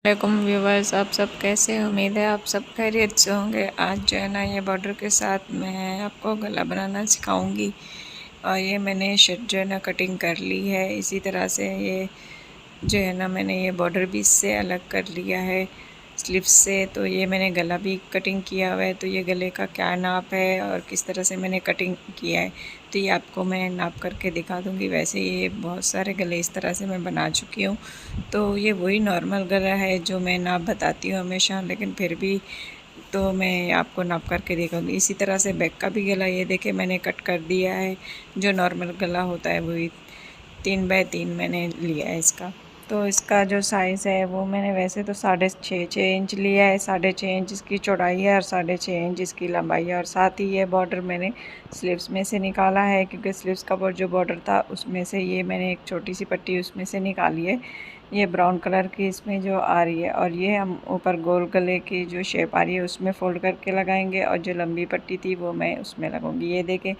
वालेकुम व्यूवर्स, आप सब कैसे हैं? उम्मीद है आप सब खैरियत से होंगे। आज जो है ना ये बॉर्डर के साथ मैं आपको गला बनाना सिखाऊंगी। और ये मैंने शर्ट जो है ना कटिंग कर ली है। इसी तरह से ये जो है ना मैंने ये बॉर्डर भी इससे अलग कर लिया है स्लीव्स से। तो ये मैंने गला भी कटिंग किया हुआ है। तो ये गले का क्या नाप है और किस तरह से मैंने कटिंग किया है तो ये आपको मैं नाप करके दिखा दूँगी। वैसे ये बहुत सारे गले इस तरह से मैं बना चुकी हूँ। तो ये वही नॉर्मल गला है जो मैं नाप बताती हूँ हमेशा, लेकिन फिर भी तो मैं आपको नाप करके दिखाऊंगी। इसी तरह से बैक का भी गला ये देखे मैंने कट कर दिया है। जो नॉर्मल गला होता है वही 3x3 मैंने लिया है इसका। तो इसका जो साइज़ है वो मैंने वैसे तो 6.5 इंच लिया है। 6.5 इंच इसकी चौड़ाई है और 6.5 इंच इसकी लंबाई है। और साथ ही ये बॉर्डर मैंने स्लीव्स में से निकाला है, क्योंकि स्लीव्स का जो बॉर्डर था उसमें से ये मैंने एक छोटी सी पट्टी उसमें से निकाली है। ये ब्राउन कलर की इसमें जो आ रही है, और ये हम ऊपर गोल गले की जो शेप आ रही है उसमें फ़ोल्ड करके लगाएंगे। और जो लंबी पट्टी थी वो मैं उसमें लगाऊंगी। ये देखें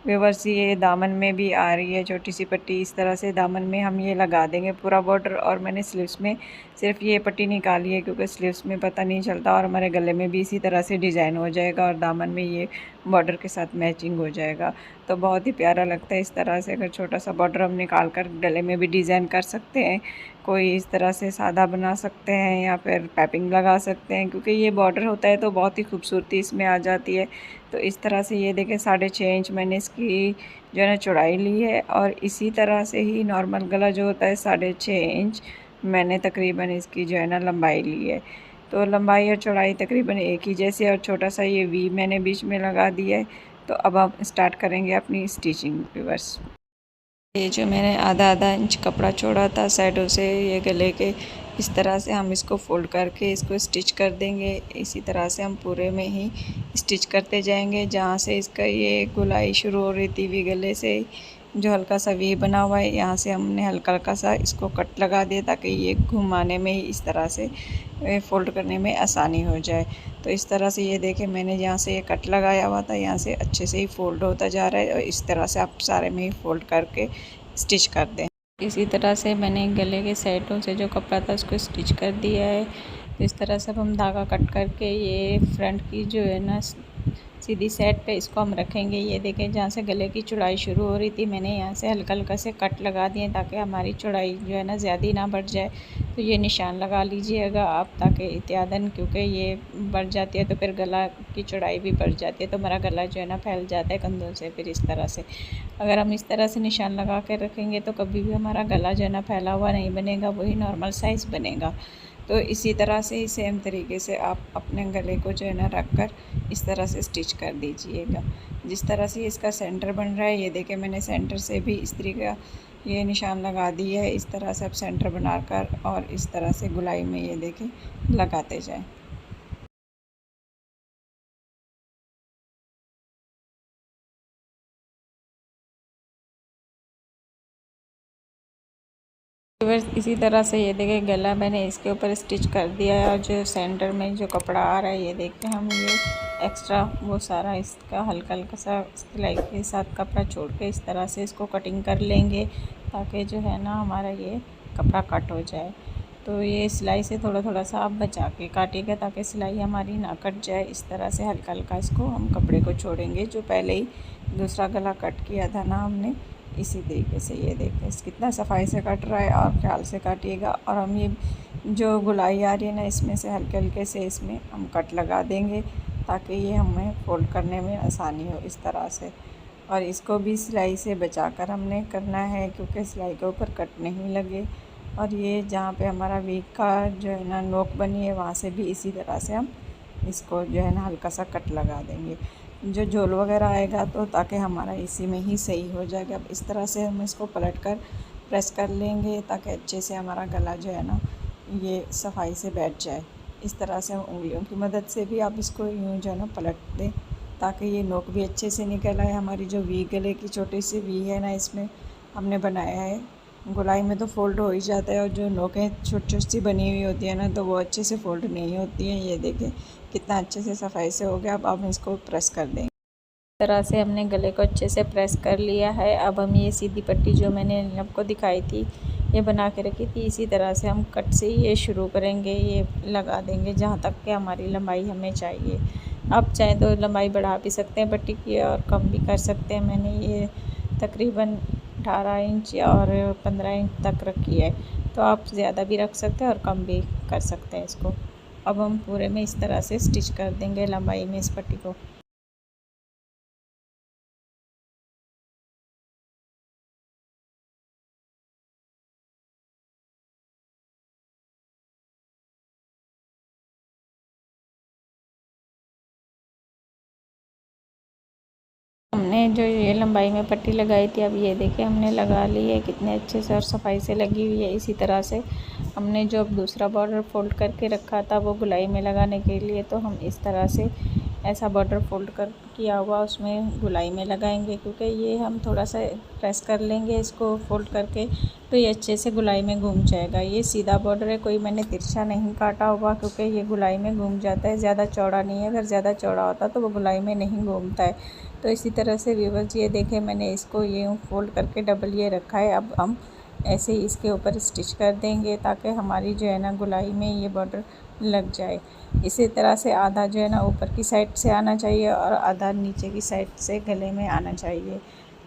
व्यूअर्स, ये दामन में भी आ रही है छोटी सी पट्टी। इस तरह से दामन में हम ये लगा देंगे पूरा बॉर्डर। और मैंने स्लीव्स में सिर्फ ये पट्टी निकाली है, क्योंकि स्लीव्स में पता नहीं चलता और हमारे गले में भी इसी तरह से डिज़ाइन हो जाएगा और दामन में ये बॉर्डर के साथ मैचिंग हो जाएगा। तो बहुत ही प्यारा लगता है इस तरह से। अगर छोटा सा बॉर्डर हम निकाल कर गले में भी डिज़ाइन कर सकते हैं। कोई इस तरह से सादा बना सकते हैं या फिर पाइपिंग लगा सकते हैं, क्योंकि ये बॉर्डर होता है तो बहुत ही खूबसूरती इसमें आ जाती है। तो इस तरह से ये देखें 6.5 इंच मैंने इसकी जो है ना चौड़ाई ली है। और इसी तरह से ही नॉर्मल गला जो होता है 6.5 इंच मैंने तकरीबन इसकी जो है ना लंबाई ली है। तो लंबाई और चौड़ाई तकरीबन एक ही जैसे। और छोटा सा ये वी मैंने बीच में लगा दिया है। तो अब हम स्टार्ट करेंगे अपनी स्टिचिंग व्यूअर्स। ये जो मैंने आधा आधा इंच कपड़ा छोड़ा था साइडों से ये गले के, इस तरह से हम इसको फोल्ड करके इसको स्टिच कर देंगे। इसी तरह से हम पूरे में ही स्टिच करते जाएंगे। जहाँ से इसका ये गोलाई शुरू हो रही थी वी गले से, जो हल्का सा वी बना हुआ है, यहाँ से हमने हल्का हल्का सा इसको कट लगा दिया ताकि ये घुमाने में ही इस तरह से फ़ोल्ड करने में आसानी हो जाए। तो इस तरह से ये देखें मैंने यहाँ से ये कट लगाया हुआ था, यहाँ से अच्छे से ही फ़ोल्ड होता जा रहा है। और इस तरह से आप सारे में ही फ़ोल्ड करके स्टिच कर दें। इसी तरह से मैंने गले के साइडों से जो कपड़ा था उसको स्टिच कर दिया है। तो इस तरह से अब हम धागा कट करके ये फ्रंट की जो है ना सीधी साइड पे इसको हम रखेंगे। ये देखें जहाँ से गले की चौड़ाई शुरू हो रही थी मैंने यहाँ से हल्का हल्का से कट लगा दिए ताकि हमारी चौड़ाई जो है ना ज़्यादा ना बढ़ जाए। तो ये निशान लगा लीजिएगा आप, ताकि एहतियातन, क्योंकि ये बढ़ जाती है तो फिर गला की चौड़ाई भी बढ़ जाती है तो हमारा गला जो है ना फैल जाता है कंधों से। फिर इस तरह से अगर हम इस तरह से निशान लगा कर रखेंगे तो कभी भी हमारा गला जो है ना फैला हुआ नहीं बनेगा, वही नॉर्मल साइज़ बनेगा। तो इसी तरह से ही सेम तरीके से आप अपने गले को जो है ना रख कर इस तरह से स्टिच कर दीजिएगा। जिस तरह से इसका सेंटर बन रहा है, ये देखें मैंने सेंटर से भी इस तरीके का ये निशान लगा दिया है। इस तरह से आप सेंटर बनाकर और इस तरह से गुलाई में ये देखें लगाते जाएं। इसी तरह से ये देखें गला मैंने इसके ऊपर स्टिच कर दिया है। और जो सेंटर में जो कपड़ा आ रहा है ये देखते हैं हम, ये एक्स्ट्रा वो सारा इसका हल्का हल्का सा सिलाई के साथ कपड़ा छोड़ के इस तरह से इसको कटिंग कर लेंगे, ताकि जो है ना हमारा ये कपड़ा कट हो जाए। तो ये सिलाई से थोड़ा थोड़ा सा आप बचा के काटिएगा ताकि सिलाई हमारी ना कट जाए। इस तरह से हल्का हल्का इसको हम कपड़े को छोड़ेंगे। जो पहले ही दूसरा गला कट किया था ना हमने, इसी तरीके से ये देखें कितना सफाई से कट रहा है और ख्याल से काटिएगा। और हम ये जो गुलाई आ रही है ना इसमें से हल्के हल्के से इसमें हम कट लगा देंगे ताकि ये हमें फोल्ड करने में आसानी हो इस तरह से। और इसको भी सिलाई से बचाकर हमने करना है, क्योंकि सिलाई के ऊपर कट नहीं लगे। और ये जहाँ पे हमारा वी का जो है ना नोक बनी है वहाँ से भी इसी तरह से हम इसको जो है ना हल्का सा कट लगा देंगे। जो झोल वगैरह आएगा तो ताकि हमारा इसी में ही सही हो जाएगा। अब इस तरह से हम इसको पलट कर प्रेस कर लेंगे ताकि अच्छे से हमारा गला जो है ना ये सफाई से बैठ जाए। इस तरह से उंगलियों की मदद से भी आप इसको यूँ जो है ना पलट दें ताकि ये नोक भी अच्छे से निकल आए। हमारी जो वी गले की छोटी सी वी है ना इसमें हमने बनाया है, गोलाई में तो फ़ोल्ड हो ही जाता है और जो नोकें छोटी छोटी सी बनी हुई होती है ना तो वो अच्छे से फ़ोल्ड नहीं होती हैं। ये देखें कितना अच्छे से सफाई से हो गया। अब हम इसको प्रेस कर देंगे। इस तरह से हमने गले को अच्छे से प्रेस कर लिया है। अब हम ये सीधी पट्टी जो मैंने आपको दिखाई थी ये बना के रखी थी। इसी तरह से हम कट से ये शुरू करेंगे, ये लगा देंगे जहाँ तक कि हमारी लंबाई हमें चाहिए। आप चाहें तो लंबाई बढ़ा भी सकते हैं पट्टी की और कम भी कर सकते हैं। मैंने ये तकरीबन 18 इंच और 15 इंच तक रखी है, तो आप ज़्यादा भी रख सकते हैं और कम भी कर सकते हैं इसको। अब हम पूरे में इस तरह से स्टिच कर देंगे लंबाई में इस पट्टी को। हमने जो ये लंबाई में पट्टी लगाई थी, अब ये देखिए हमने लगा ली है, कितने अच्छे से और सफाई से लगी हुई है। इसी तरह से हमने जो अब दूसरा बॉर्डर फोल्ड करके रखा था वो गुलाई में लगाने के लिए, तो हम इस तरह से ऐसा बॉर्डर फोल्ड कर किया हुआ उसमें गुलाई में लगाएंगे, क्योंकि ये हम थोड़ा सा प्रेस कर लेंगे इसको फोल्ड करके, तो ये अच्छे से गुलाई में घूम जाएगा। ये सीधा बॉर्डर है, कोई मैंने तिरछा नहीं काटा हुआ, क्योंकि ये गुलाई में घूम जाता है, ज़्यादा चौड़ा नहीं है। अगर ज़्यादा चौड़ा होता तो वो गुलाई में नहीं घूमता है। तो इसी तरह से व्यूअर्स ये देखें, मैंने इसको ये फोल्ड करके डबल ये रखा है। अब हम ऐसे ही इसके ऊपर स्टिच कर देंगे ताकि हमारी जो है ना गुलाई में ये बॉर्डर लग जाए। इसी तरह से आधा जो है ना ऊपर की साइड से आना चाहिए और आधा नीचे की साइड से गले में आना चाहिए।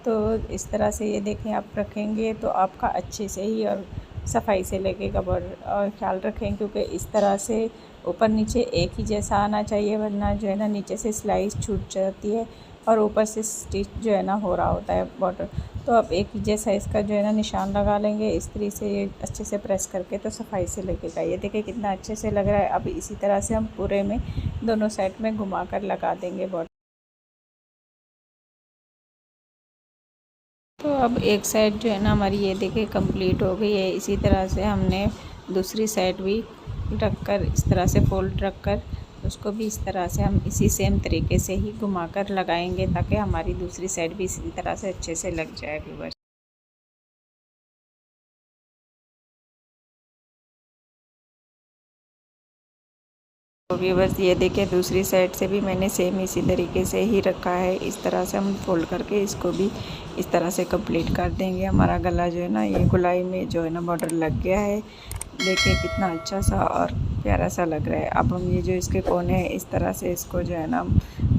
तो इस तरह से ये देखें आप रखेंगे तो आपका अच्छे से ही और सफाई से लगेगा बॉर्डर। और ख्याल रखें क्योंकि इस तरह से ऊपर नीचे एक ही जैसा आना चाहिए, वरना जो है ना नीचे से सिलाई छूट जाती है और ऊपर से स्टिच जो है ना हो रहा होता है बॉर्डर। तो अब एक ही जैसा इसका जो है ना निशान लगा लेंगे इस तरीके से, ये अच्छे से प्रेस करके तो सफाई से लगेगा। ये देखिए कितना अच्छे से लग रहा है। अब इसी तरह से हम पूरे में दोनों साइड में घुमा कर लगा देंगे बॉर्डर। तो अब एक साइड जो है ना हमारी ये देखिए कंप्लीट हो गई है। इसी तरह से हमने दूसरी साइड भी रख कर इस तरह से फोल्ड रख कर उसको भी इस तरह से हम इसी सेम तरीके से ही घुमाकर लगाएंगे, ताकि हमारी दूसरी साइड भी इसी तरह से अच्छे से लग जाए व्यूअर्स। तो व्यूअर्स ये देखिए दूसरी साइड से भी मैंने सेम इसी तरीके से ही रखा है। इस तरह से हम फोल्ड करके इसको भी इस तरह से कंप्लीट कर देंगे। हमारा गला जो है ना ये गुलाई में जो है ना बॉर्डर लग गया है। देखिए कितना अच्छा सा और प्यारा सा लग रहा है। अब हम ये जो इसके कोने हैं इस तरह से इसको जो है ना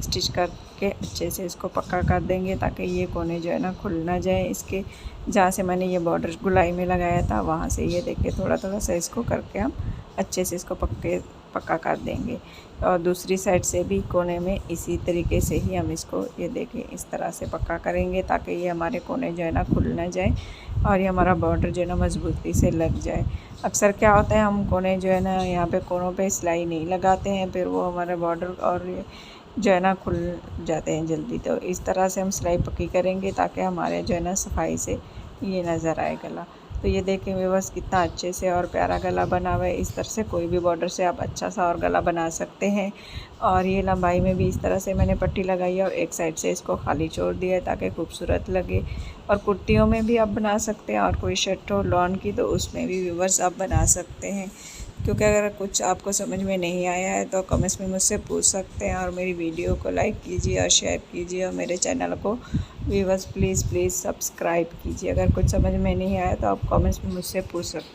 स्टिच करके अच्छे से इसको पक्का कर देंगे, ताकि ये कोने जो है ना खुल ना जाए इसके। जहाँ से मैंने ये बॉर्डर गुलाई में लगाया था वहाँ से ये देखिए थोड़ा थोड़ा सा इसको करके हम अच्छे से इसको पक्का कर देंगे। और दूसरी साइड से भी कोने में इसी तरीके से ही हम इसको ये देखें इस तरह से पक्का करेंगे, ताकि ये हमारे कोने जो है ना खुल ना जाए और ये हमारा बॉर्डर जो है ना मजबूती से लग जाए। अक्सर क्या होता है हम कोने जो है ना यहाँ पे कोनों पे सिलाई नहीं लगाते हैं, फिर वो हमारा बॉर्डर और ये जो है ना खुल जाते हैं जल्दी। तो इस तरह से हम सिलाई पक्की करेंगे ताकि हमारे जो है ना सफाई से ये नज़र आए गला। तो ये देखें व्यूअर्स कितना अच्छे से और प्यारा गला बना हुआ है। इस तरह से कोई भी बॉर्डर से आप अच्छा सा और गला बना सकते हैं। और ये लंबाई में भी इस तरह से मैंने पट्टी लगाई है और एक साइड से इसको खाली छोड़ दिया है ताकि खूबसूरत लगे। और कुर्तियों में भी आप बना सकते हैं, और कोई शर्ट हो लॉन की तो उसमें भी व्यूअर्स आप बना सकते हैं। क्योंकि अगर कुछ आपको समझ में नहीं आया है तो कमेंट्स में मुझसे पूछ सकते हैं। और मेरी वीडियो को लाइक कीजिए और शेयर कीजिए, और मेरे चैनल को व्यूअर्स प्लीज़ सब्सक्राइब कीजिए। अगर कुछ समझ में नहीं आया तो आप कमेंट्स में मुझसे पूछ सकते हैं।